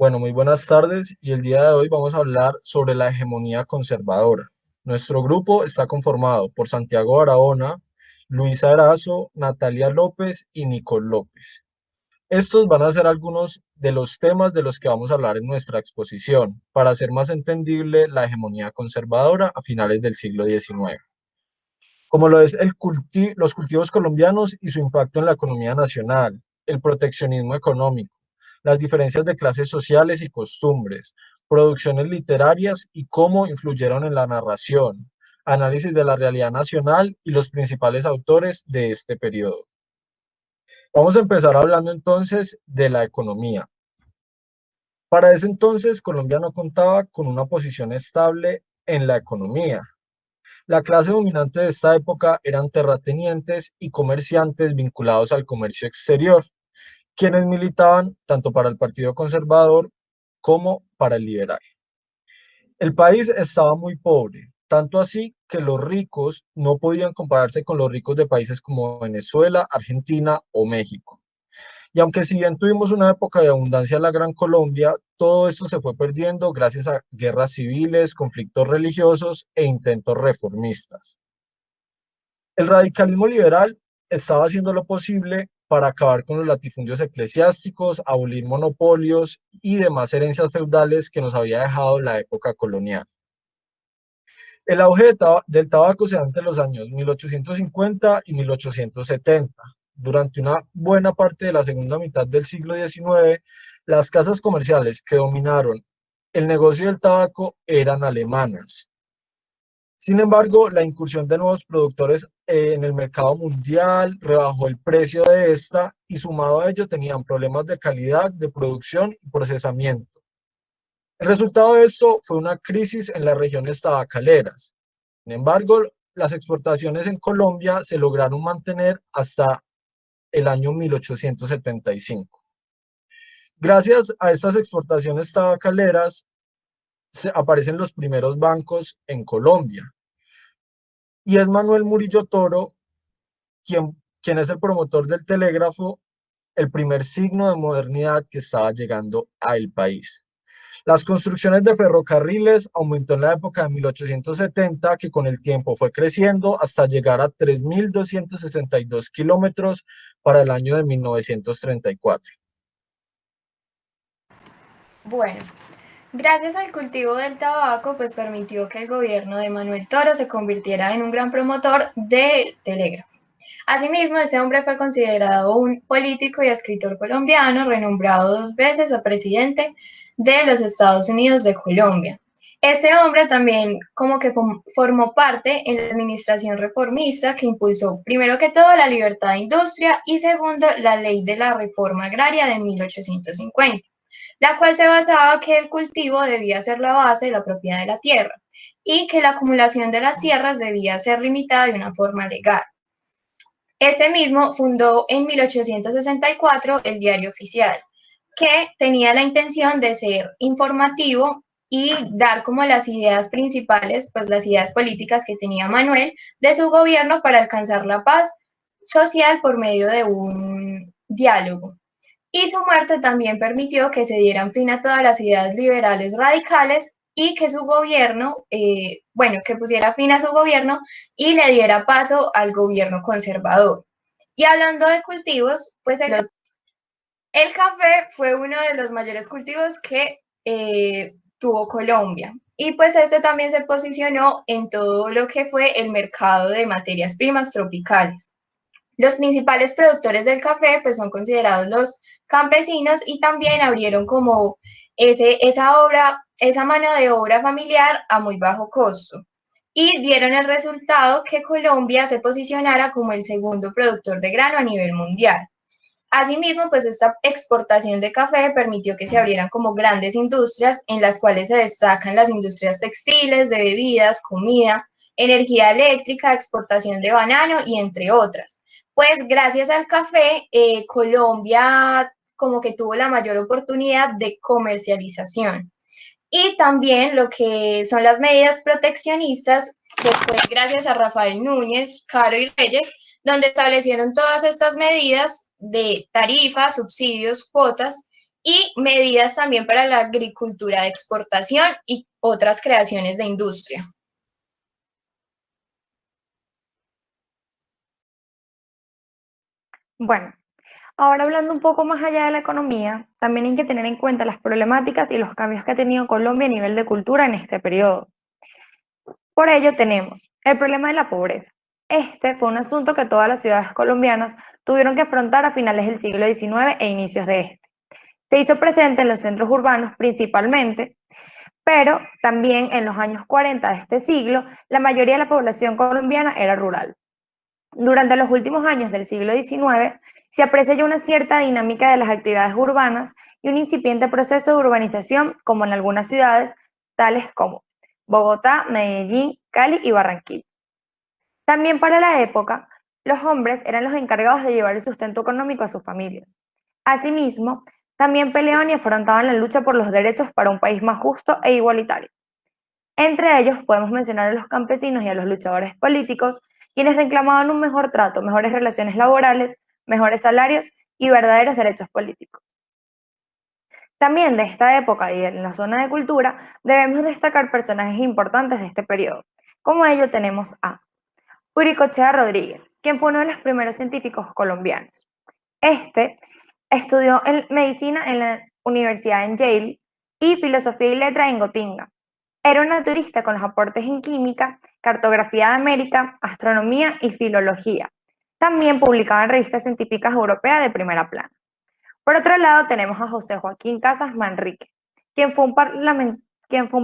Bueno, muy buenas tardes y el día de hoy vamos a hablar sobre la hegemonía conservadora. Nuestro grupo está conformado por Santiago Barahona, Luisa Erazo, Natalia López y Nicole López. Estos van a ser algunos de los temas de los que vamos a hablar en nuestra exposición para hacer más entendible la hegemonía conservadora a finales del siglo XIX, como lo es los cultivos colombianos y su impacto en la economía nacional, el proteccionismo económico, las diferencias de clases sociales y costumbres, producciones literarias y cómo influyeron en la narración, análisis de la realidad nacional y los principales autores de este periodo. Vamos a empezar hablando entonces de la economía. Para ese entonces, Colombia no contaba con una posición estable en la economía. La clase dominante de esta época eran terratenientes y comerciantes vinculados al comercio exterior, quienes militaban tanto para el Partido Conservador como para el liberal. El país estaba muy pobre, tanto así que los ricos no podían compararse con los ricos de países como Venezuela, Argentina o México. Y aunque si bien tuvimos una época de abundancia en la Gran Colombia, todo esto se fue perdiendo gracias a guerras civiles, conflictos religiosos e intentos reformistas. El radicalismo liberal estaba haciendo lo posible para acabar con los latifundios eclesiásticos, abolir monopolios y demás herencias feudales que nos había dejado la época colonial. El auge del tabaco se da entre los años 1850 y 1870. Durante una buena parte de la segunda mitad del siglo XIX, las casas comerciales que dominaron el negocio del tabaco eran alemanas. Sin embargo, la incursión de nuevos productores en el mercado mundial rebajó el precio de esta y sumado a ello tenían problemas de calidad, de producción y procesamiento. El resultado de esto fue una crisis en las regiones tabacaleras. Sin embargo, las exportaciones en Colombia se lograron mantener hasta el año 1875. Gracias a estas exportaciones tabacaleras aparecen los primeros bancos en Colombia. Y es Manuel Murillo Toro quien es el promotor del telégrafo, el primer signo de modernidad que estaba llegando al país. Las construcciones de ferrocarriles aumentó en la época de 1870, que con el tiempo fue creciendo hasta llegar a 3.262 kilómetros para el año de 1934. Bueno, gracias al cultivo del tabaco, pues permitió que el gobierno de Manuel Toro se convirtiera en un gran promotor del telégrafo. Asimismo, ese hombre fue considerado un político y escritor colombiano, renombrado 2 veces a presidente de los Estados Unidos de Colombia. Ese hombre también como que formó parte en la administración reformista que impulsó primero que todo la libertad de industria y segundo la ley de la reforma agraria de 1850, la cual se basaba que el cultivo debía ser la base de la propiedad de la tierra y que la acumulación de las tierras debía ser limitada de una forma legal. Ese mismo fundó en 1864 el Diario Oficial, que tenía la intención de ser informativo y dar como las ideas principales, pues las ideas políticas que tenía Manuel de su gobierno para alcanzar la paz social por medio de un diálogo. Y su muerte también permitió que se dieran fin a todas las ideas liberales radicales y que su gobierno, que pusiera fin a su gobierno y le diera paso al gobierno conservador. Y hablando de cultivos, pues el café fue uno de los mayores cultivos que tuvo Colombia. Y pues este también se posicionó en todo lo que fue el mercado de materias primas tropicales. Los principales productores del café pues son considerados los campesinos y también abrieron como esa mano de obra familiar a muy bajo costo y dieron el resultado que Colombia se posicionara como el segundo productor de grano a nivel mundial. Asimismo, pues esta exportación de café permitió que se abrieran como grandes industrias en las cuales se destacan las industrias textiles, de bebidas, comida, energía eléctrica, exportación de banano y entre otras. Pues gracias al café, Colombia como que tuvo la mayor oportunidad de comercialización. Y también lo que son las medidas proteccionistas, que fue gracias a Rafael Núñez, Caro y Reyes, donde establecieron todas estas medidas de tarifas, subsidios, cuotas y medidas también para la agricultura de exportación y otras creaciones de industria. Bueno, ahora hablando un poco más allá de la economía, también hay que tener en cuenta las problemáticas y los cambios que ha tenido Colombia a nivel de cultura en este periodo. Por ello tenemos el problema de la pobreza. Este fue un asunto que todas las ciudades colombianas tuvieron que afrontar a finales del siglo XIX e inicios de este. Se hizo presente en los centros urbanos principalmente, pero también en los años 40 de este siglo, la mayoría de la población colombiana era rural. Durante los últimos años del siglo XIX, se aprecia ya una cierta dinámica de las actividades urbanas y un incipiente proceso de urbanización, como en algunas ciudades, tales como Bogotá, Medellín, Cali y Barranquilla. También para la época, los hombres eran los encargados de llevar el sustento económico a sus familias. Asimismo, también peleaban y afrontaban la lucha por los derechos para un país más justo e igualitario. Entre ellos podemos mencionar a los campesinos y a los luchadores políticos, quienes reclamaban un mejor trato, mejores relaciones laborales, mejores salarios y verdaderos derechos políticos. También de esta época y en la zona de cultura debemos destacar personajes importantes de este periodo. Como ello tenemos a Uricochea Rodríguez, quien fue uno de los primeros científicos colombianos. Este estudió medicina en la Universidad en Yale y filosofía y letra en Gotinga. Era un naturista con los aportes en química, cartografía de América, astronomía y filología. También publicaba en revistas científicas europeas de primera plana. Por otro lado, tenemos a José Joaquín Casas Manrique, quien fue un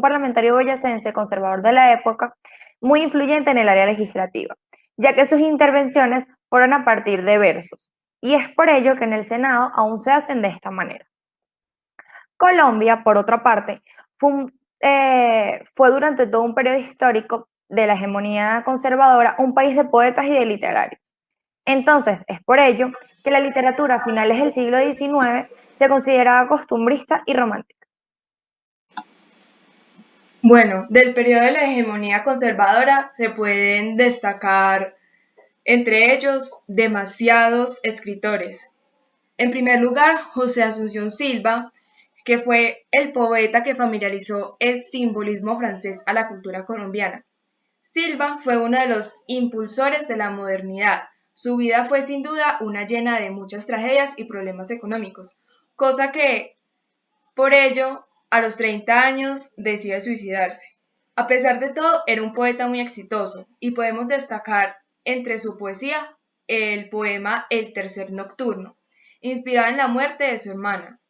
parlamentario boyacense conservador de la época, muy influyente en el área legislativa, ya que sus intervenciones fueron a partir de versos, y es por ello que en el Senado aún se hacen de esta manera. Colombia, por otra parte, fue durante todo un periodo histórico de la hegemonía conservadora un país de poetas y de literarios. Entonces, es por ello que la literatura a finales del siglo XIX se consideraba costumbrista y romántica. Bueno, del periodo de la hegemonía conservadora se pueden destacar entre ellos demasiados escritores. En primer lugar, José Asunción Silva, que fue el poeta que familiarizó el simbolismo francés a la cultura colombiana. Silva fue uno de los impulsores de la modernidad. Su vida fue sin duda una llena de muchas tragedias y problemas económicos, cosa que, por ello, a los 30 años decide suicidarse. A pesar de todo, era un poeta muy exitoso y podemos destacar entre su poesía el poema El Tercer Nocturno, inspirado en la muerte de su hermana.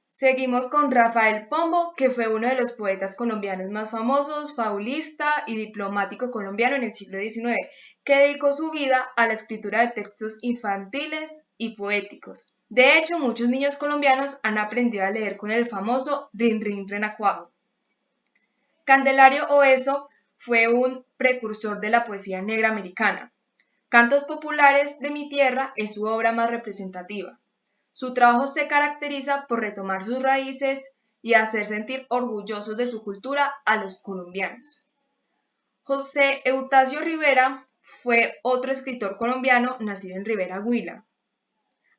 Seguimos con Rafael Pombo, que fue uno de los poetas colombianos más famosos, fabulista y diplomático colombiano en el siglo XIX, que dedicó su vida a la escritura de textos infantiles y poéticos. De hecho, muchos niños colombianos han aprendido a leer con el famoso Rin Rin Renacuajo. Candelario Oeso fue un precursor de la poesía negra americana. Cantos populares de mi tierra es su obra más representativa. Su trabajo se caracteriza por retomar sus raíces y hacer sentir orgullosos de su cultura a los colombianos. José Eutasio Rivera fue otro escritor colombiano nacido en Rivera, Huila.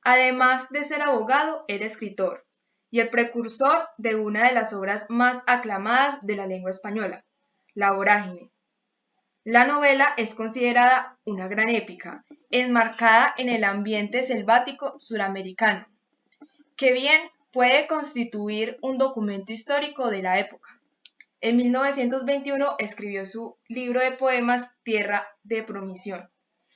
Además de ser abogado, era escritor y el precursor de una de las obras más aclamadas de la lengua española, La Vorágine. La novela es considerada una gran épica, enmarcada en el ambiente selvático suramericano, que bien puede constituir un documento histórico de la época. En 1921 escribió su libro de poemas Tierra de Promisión.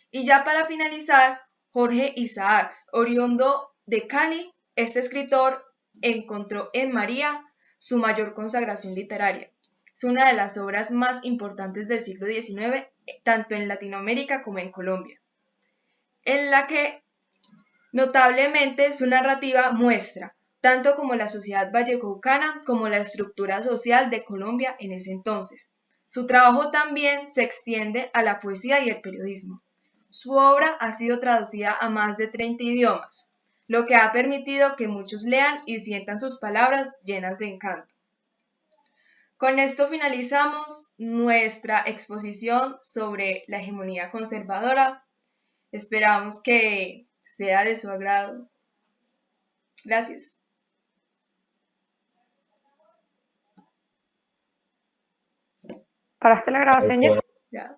Y ya para finalizar, Jorge Isaacs, oriundo de Cali, este escritor encontró en María su mayor consagración literaria. Es una de las obras más importantes del siglo XIX, tanto en Latinoamérica como en Colombia, en la que notablemente su narrativa muestra tanto como la sociedad vallecaucana como la estructura social de Colombia en ese entonces. Su trabajo también se extiende a la poesía y el periodismo. Su obra ha sido traducida a más de 30 idiomas, lo que ha permitido que muchos lean y sientan sus palabras llenas de encanto. Con esto finalizamos nuestra exposición sobre la hegemonía conservadora. Esperamos que sea de su agrado. Gracias. ¿Paraste la grabación ya? Ya.